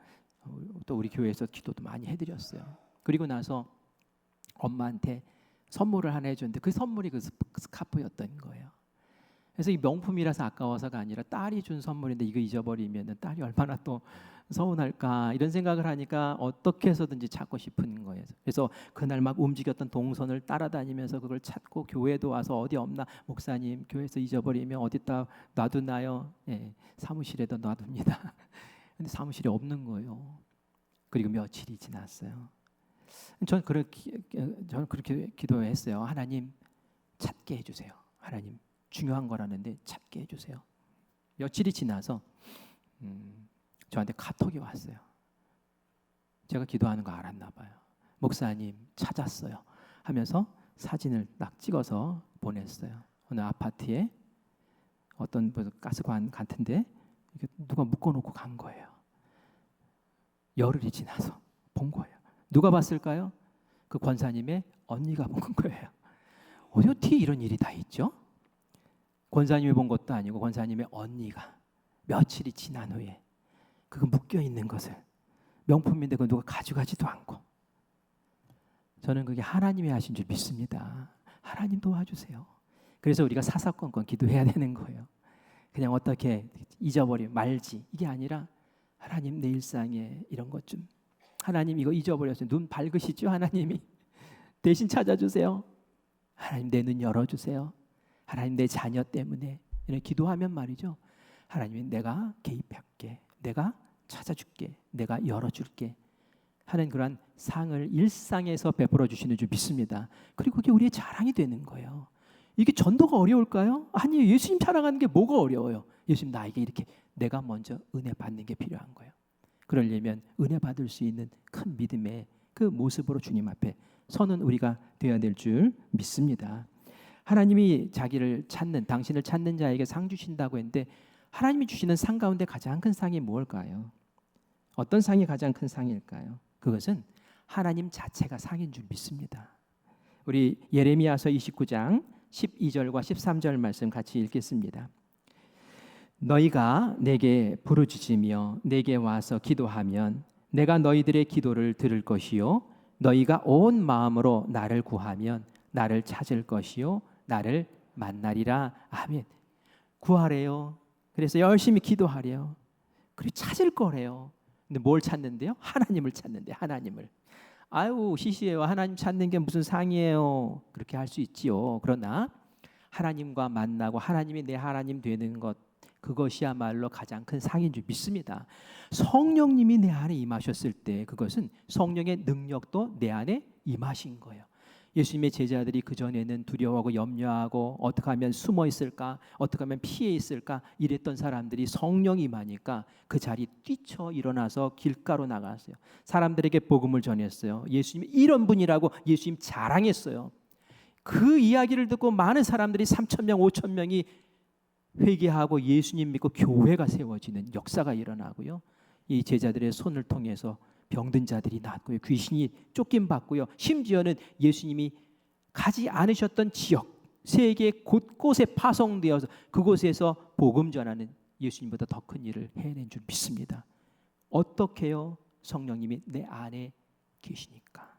또 우리 교회에서 기도도 많이 해드렸어요. 그리고 나서 엄마한테 선물을 하나 해줬는데 그 선물이 그 스카프였던 거예요. 그래서 이 명품이라서 아까워서가 아니라 딸이 준 선물인데 이거 잊어버리면 딸이 얼마나 또 서운할까 이런 생각을 하니까 어떻게 해서든지 찾고 싶은 거예요. 그래서 그날 막 움직였던 동선을 따라다니면서 그걸 찾고 교회도 와서 어디 없나 목사님 교회에서 잊어버리면 어디다 놔두나요? 예, 사무실에도 놔둡니다. 근데 사무실에 없는 거예요. 그리고 며칠이 지났어요. 저는 그렇게 기도했어요. 하나님 찾게 해주세요. 하나님 중요한 거라는데 찾게 해주세요. 며칠이 지나서 저한테 카톡이 왔어요. 제가 기도하는 거 알았나 봐요. 목사님 찾았어요 하면서 사진을 딱 찍어서 보냈어요. 어느 아파트에 어떤 가스관 같은데 누가 묶어놓고 간 거예요. 열흘이 지나서 본 거예요. 누가 봤을까요? 그 권사님의 언니가 본 거예요. 어떻게 이런 일이 다 있죠? 권사님이 본 것도 아니고 권사님의 언니가 며칠이 지난 후에 그거 묶여 있는 것을 명품인데 그거 누가 가져가지도 않고 저는 그게 하나님이 하신 줄 믿습니다. 하나님 도와주세요. 그래서 우리가 사사건건 기도해야 되는 거예요. 그냥 어떻게 잊어버리면 말지 이게 아니라 하나님 내 일상에 이런 것 좀 하나님 이거 잊어버렸어요. 눈 밝으시죠? 하나님이 대신 찾아주세요. 하나님 내 눈 열어주세요. 하나님 내 자녀 때문에 이렇게 기도하면 말이죠. 하나님이 내가 개입할게. 내가 찾아줄게. 내가 열어줄게. 하는 그러한 상을 일상에서 베풀어 주시는 줄 믿습니다. 그리고 그게 우리의 자랑이 되는 거예요. 이게 전도가 어려울까요? 아니요. 예수님 자랑하는 게 뭐가 어려워요? 예수님 나에게 이렇게 내가 먼저 은혜 받는 게 필요한 거예요. 그러려면 은혜 받을 수 있는 큰 믿음의 그 모습으로 주님 앞에 서는 우리가 되어야 될 줄 믿습니다. 하나님이 자기를 찾는 당신을 찾는 자에게 상 주신다고 했는데 하나님이 주시는 상 가운데 가장 큰 상이 무엇일까요? 어떤 상이 가장 큰 상일까요? 그것은 하나님 자체가 상인 줄 믿습니다. 우리 예레미야서 29장 12절과 13절 말씀 같이 읽겠습니다. 너희가 내게 부르짖으며 내게 와서 기도하면 내가 너희들의 기도를 들을 것이요 너희가 온 마음으로 나를 구하면 나를 찾을 것이요 나를 만나리라. 아멘. 구하래요. 그래서 열심히 기도하래요. 그리고 찾을 거래요. 근데 뭘 찾는데요? 하나님을 찾는데 하나님을. 아유 시시해요. 하나님 찾는 게 무슨 상이에요. 그렇게 할 수 있지요. 그러나 하나님과 만나고 하나님이 내 하나님 되는 것 그것이야말로 가장 큰 상인 줄 믿습니다. 성령님이 내 안에 임하셨을 때 그것은 성령의 능력도 내 안에 임하신 거예요. 예수님의 제자들이 그전에는 두려워하고 염려하고 어떻게 하면 숨어 있을까 어떻게 하면 피해 있을까 이랬던 사람들이 성령이 임하니까 그 자리 뛰쳐 일어나서 길가로 나갔어요. 사람들에게 복음을 전했어요. 예수님이 이런 분이라고 예수님 자랑했어요. 그 이야기를 듣고 많은 사람들이 3,000명 5,000명이 회개하고 예수님 믿고 교회가 세워지는 역사가 일어나고요. 이 제자들의 손을 통해서 병든 자들이 낫고요. 귀신이 쫓김 받고요. 심지어는 예수님이 가지 않으셨던 지역 세계 곳곳에 파송되어서 그곳에서 복음 전하는 예수님보다 더 큰 일을 해낸 줄 믿습니다. 어떻게요? 성령님이 내 안에 계시니까.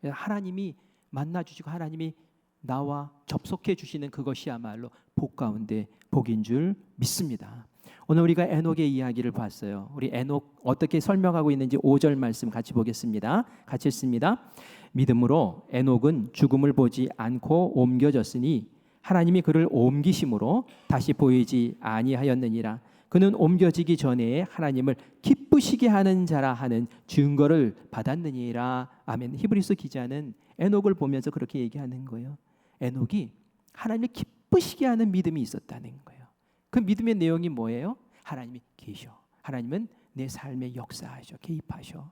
하나님이 만나주시고 하나님이 나와 접속해 주시는 그것이야말로 복 가운데 복인 줄 믿습니다. 오늘 우리가 에녹의 이야기를 봤어요. 우리 에녹 어떻게 설명하고 있는지 5절 말씀 같이 보겠습니다. 같이 읽습니다. 믿음으로 에녹은 죽음을 보지 않고 옮겨졌으니 하나님이 그를 옮기심으로 다시 보이지 아니하였느니라. 그는 옮겨지기 전에 하나님을 기쁘시게 하는 자라 하는 증거를 받았느니라. 아멘. 히브리서 기자는 에녹을 보면서 그렇게 얘기하는 거예요. 에녹이 하나님을 기쁘시게 하는 믿음이 있었다는 거예요. 그 믿음의 내용이 뭐예요? 하나님이 계셔. 하나님은 내 삶에 역사하셔, 개입하셔.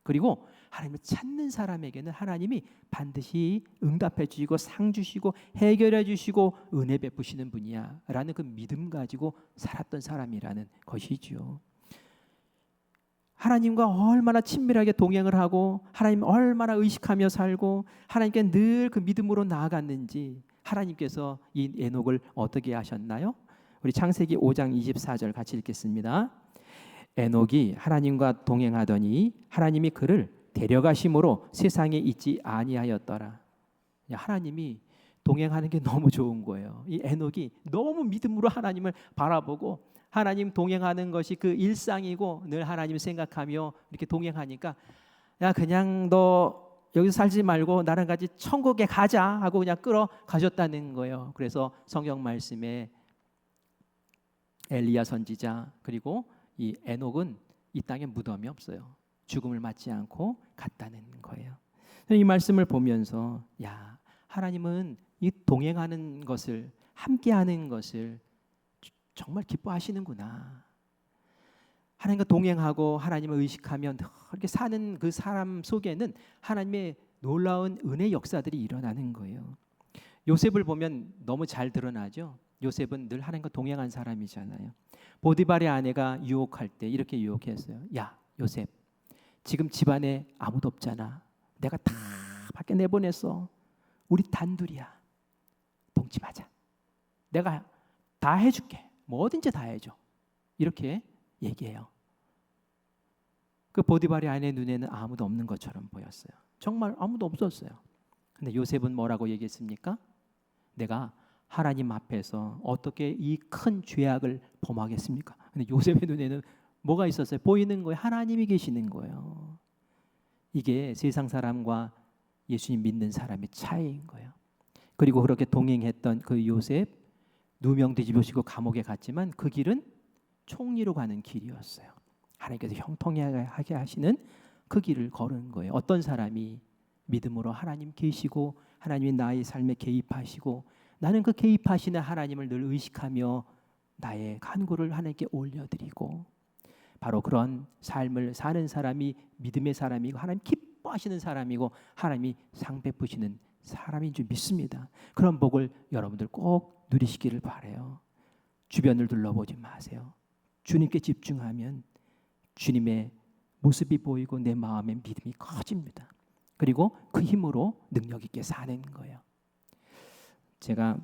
그리고 하나님을 찾는 사람에게는 하나님이 반드시 응답해 주시고 상 주시고 해결해 주시고 은혜 베푸시는 분이야 라는 그 믿음 가지고 살았던 사람이라는 것이죠. 하나님과 얼마나 친밀하게 동행을 하고 하나님 얼마나 의식하며 살고 하나님께 늘 그 믿음으로 나아갔는지 하나님께서 이 에녹을 어떻게 하셨나요? 우리 창세기 5장 24절 같이 읽겠습니다. 에녹이 하나님과 동행하더니 하나님이 그를 데려가심으로 세상에 있지 아니하였더라. 하나님이 동행하는 게 너무 좋은 거예요. 이 에녹이 너무 믿음으로 하나님을 바라보고 하나님 동행하는 것이 그 일상이고 늘 하나님을 생각하며 이렇게 동행하니까 야 그냥 너 여기서 살지 말고 나랑 같이 천국에 가자 하고 그냥 끌어가셨다는 거예요. 그래서 성경 말씀에 엘리야 선지자 그리고 이 에녹은 이 땅에 무덤이 없어요. 죽음을 맞지 않고 갔다는 거예요. 이 말씀을 보면서 야 하나님은 이 동행하는 것을 함께하는 것을 정말 기뻐하시는구나. 하나님과 동행하고 하나님을 의식하며 이렇게 사는 그 사람 속에는 하나님의 놀라운 은혜 역사들이 일어나는 거예요. 요셉을 보면 너무 잘 드러나죠. 요셉은 늘 하나님과 동행한 사람이잖아요. 보디발의 아내가 유혹할 때 이렇게 유혹했어요. 야 요셉 지금 집안에 아무도 없잖아. 내가 다 밖에 내보냈어. 우리 단둘이야. 동침하자. 내가 다 해줄게. 뭐든지 다 해줘. 이렇게 얘기해요. 그 보디발의 아내 눈에는 아무도 없는 것처럼 보였어요. 정말 아무도 없었어요. 근데 요셉은 뭐라고 얘기했습니까? 내가 하나님 앞에서 어떻게 이 큰 죄악을 범하겠습니까? 근데 요셉의 눈에는 뭐가 있었어요? 보이는 거예요. 하나님이 계시는 거예요. 이게 세상 사람과 예수님 믿는 사람의 차이인 거예요. 그리고 그렇게 동행했던 그 요셉 누명 뒤집으시고 감옥에 갔지만 그 길은 총리로 가는 길이었어요. 하나님께서 형통하게 하시는 그 길을 걸은 거예요. 어떤 사람이 믿음으로 하나님 계시고 하나님이 나의 삶에 개입하시고 나는 그 개입하시는 하나님을 늘 의식하며 나의 간구를 하나님께 올려드리고 바로 그런 삶을 사는 사람이 믿음의 사람이고 하나님 기뻐하시는 사람이고 하나님이 상 베푸시는 사람인 줄 믿습니다. 그런 복을 여러분들 꼭 누리시기를 바라요. 주변을 둘러보지 마세요. 주님께 집중하면 주님의 모습이 보이고 내 마음의 믿음이 커집니다. 그리고 그 힘으로 능력 있게 사는 거예요. 제가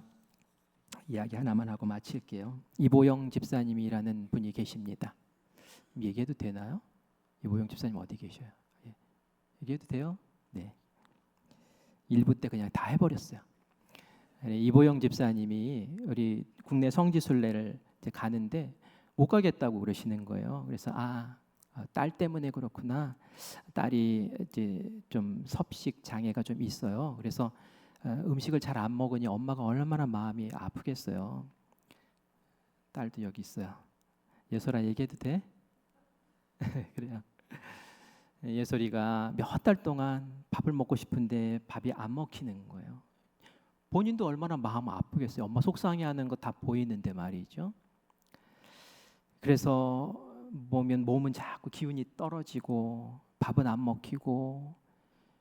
이야기 하나만 하고 마칠게요. 이보영 집사님이라는 분이 계십니다. 얘기해도 되나요? 이보영 집사님 어디 계셔요? 얘기해도 돼요? 네. 1부 때 그냥 다 해버렸어요. 이보영 집사님이 우리 국내 성지순례를 이제 가는데 못 가겠다고 그러시는 거예요. 그래서 딸 때문에 그렇구나. 딸이 이제 좀 섭식 장애가 좀 있어요. 그래서 음식을 잘 안 먹으니 엄마가 얼마나 마음이 아프겠어요. 딸도 여기 있어요. 예솔아 얘기해도 돼? 그래요. 예솔이가 몇 달 동안 밥을 먹고 싶은데 밥이 안 먹히는 거예요. 본인도 얼마나 마음 아프겠어요. 엄마 속상해하는 거 다 보이는데 말이죠. 그래서 보면 몸은 자꾸 기운이 떨어지고 밥은 안 먹히고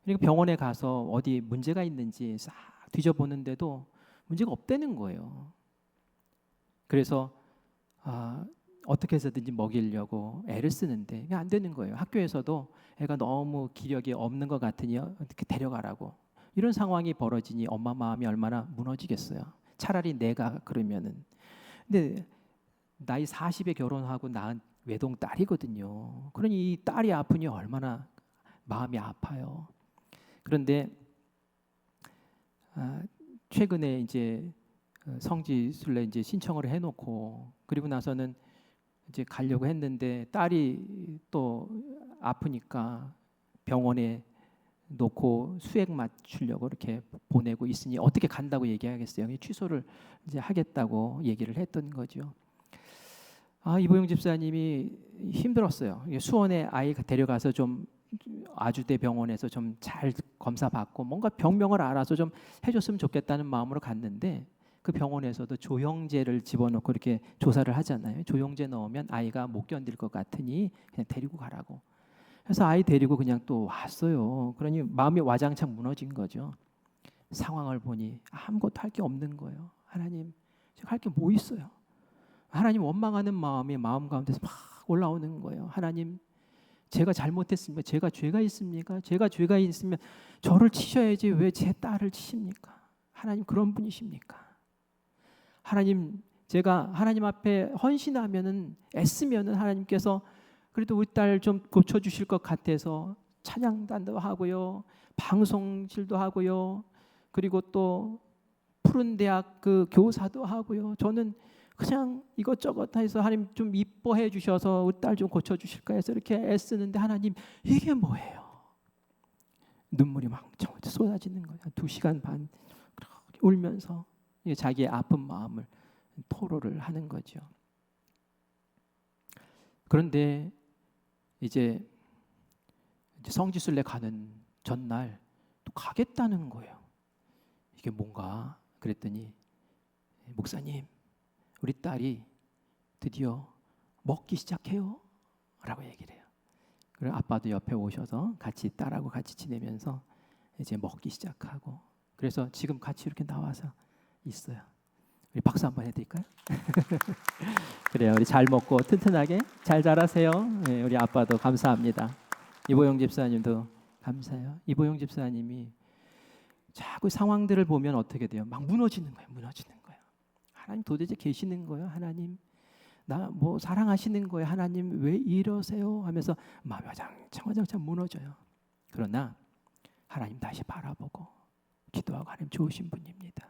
그러니까 병원에 가서 어디 문제가 있는지 싹 뒤져보는데도 문제가 없다는 거예요. 그래서 어떻게 해서든지 먹이려고 애를 쓰는데 이게 안 되는 거예요. 학교에서도 애가 너무 기력이 없는 것 같으니 어떻게 데려가라고 이런 상황이 벌어지니 엄마 마음이 얼마나 무너지겠어요. 차라리 내가 그러면은. 근데 나이 40에 결혼하고 낳은 외동딸이거든요. 그러니 이 딸이 아프니 얼마나 마음이 아파요. 그런데 최근에 이제 성지순례 이제 신청을 해놓고 그리고 나서는 이제 가려고 했는데 딸이 또 아프니까 병원에 놓고 수액 맞추려고 이렇게 보내고 있으니 어떻게 간다고 얘기하겠어요? 취소를 이제 하겠다고 얘기를 했던 거죠. 이보영 집사님이 힘들었어요. 수원에 아이 데려가서 좀 아주대 병원에서 좀 잘 검사 받고 뭔가 병명을 알아서 좀 해줬으면 좋겠다는 마음으로 갔는데 그 병원에서도 조영제를 집어넣고 이렇게 조사를 하잖아요. 조영제 넣으면 아이가 못 견딜 것 같으니 그냥 데리고 가라고. 그래서 아이 데리고 그냥 또 왔어요. 그러니 마음이 와장창 무너진 거죠. 상황을 보니 아무것도 할 게 없는 거예요. 하나님, 제가 할 게 뭐 있어요? 하나님 원망하는 마음이 마음 가운데서 막 올라오는 거예요. 하나님, 제가 잘못했습니까? 제가 죄가 있습니까? 제가 죄가 있으면 저를 치셔야지 왜 제 딸을 치십니까? 하나님 그런 분이십니까? 하나님, 제가 하나님 앞에 헌신하면은 애쓰면은 하나님께서 그래도 우리 딸 좀 고쳐주실 것 같아서 찬양단도 하고요, 방송실도 하고요, 그리고 또 푸른 대학 그 교사도 하고요. 저는 그냥 이것저것 해서 하나님 좀 이뻐해 주셔서 우리 딸 좀 고쳐주실까 해서 이렇게 애쓰는데 하나님 이게 뭐예요? 눈물이 막 쏟아지는 거예요. 2시간 반 그렇게 울면서 자기의 아픈 마음을 토로를 하는 거죠. 그런데 이제 성지순례 가는 전날 또 가겠다는 거예요. 이게 뭔가 그랬더니 목사님, 우리 딸이 드디어 먹기 시작해요 라고 얘기를 해요. 그리고 아빠도 옆에 오셔서 같이 딸하고 같이 지내면서 이제 먹기 시작하고, 그래서 지금 같이 이렇게 나와서 있어요. 우리 박수 한번 해드릴까요? 그래요. 우리 잘 먹고 튼튼하게 잘 자라세요. 네, 우리 아빠도 감사합니다. 이보영 집사님도 감사해요. 이보영 집사님이 자꾸 상황들을 보면 어떻게 돼요? 막 무너지는 거예요. 무너지는 거예요. 하나님 도대체 계시는 거예요? 하나님 나 뭐 사랑하시는 거예요? 하나님 왜 이러세요? 하면서 마음이 와장창 무너져요. 그러나 하나님 다시 바라보고 기도하고 하나님 좋으신 분입니다.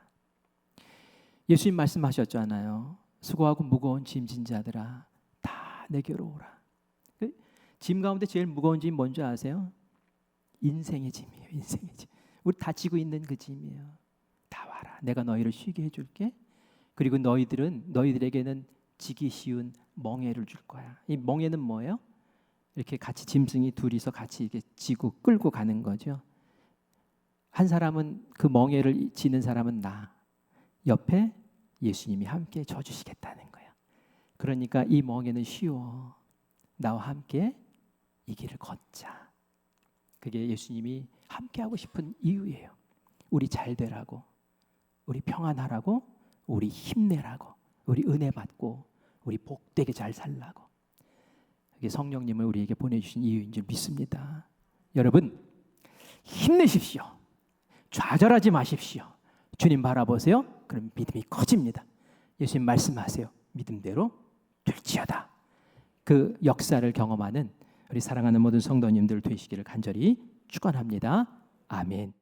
예수님 말씀하셨잖아요. 수고하고 무거운 짐진 자들아 다 내게로 오라. 짐 가운데 제일 무거운 짐 뭔지 아세요? 인생의 짐이에요. 인생의 짐. 우리 다 지고 있는 그 짐이에요. 다 와라. 내가 너희를 쉬게 해줄게. 그리고 너희들에게는 지기 쉬운 멍에를 줄 거야. 이 멍에는 뭐예요? 이렇게 같이 짐승이 둘이서 같이 이렇게 지고 끌고 가는 거죠. 한 사람은 그 멍에를 지는 사람은 나. 옆에 예수님이 함께 져주시겠다는 거예요. 그러니까 이 멍에는 쉬워. 나와 함께 이 길을 걷자. 그게 예수님이 함께 하고 싶은 이유예요. 우리 잘 되라고, 우리 평안하라고, 우리 힘내라고, 우리 은혜 받고, 우리 복되게 잘 살라고. 그게 성령님을 우리에게 보내주신 이유인 줄 믿습니다. 여러분 힘내십시오. 좌절하지 마십시오. 주님 바라보세요. 그럼 믿음이 커집니다. 예수님 말씀하세요. 믿음대로 될지어다. 그 역사를 경험하는 우리 사랑하는 모든 성도님들 되시기를 간절히 축원합니다. 아멘.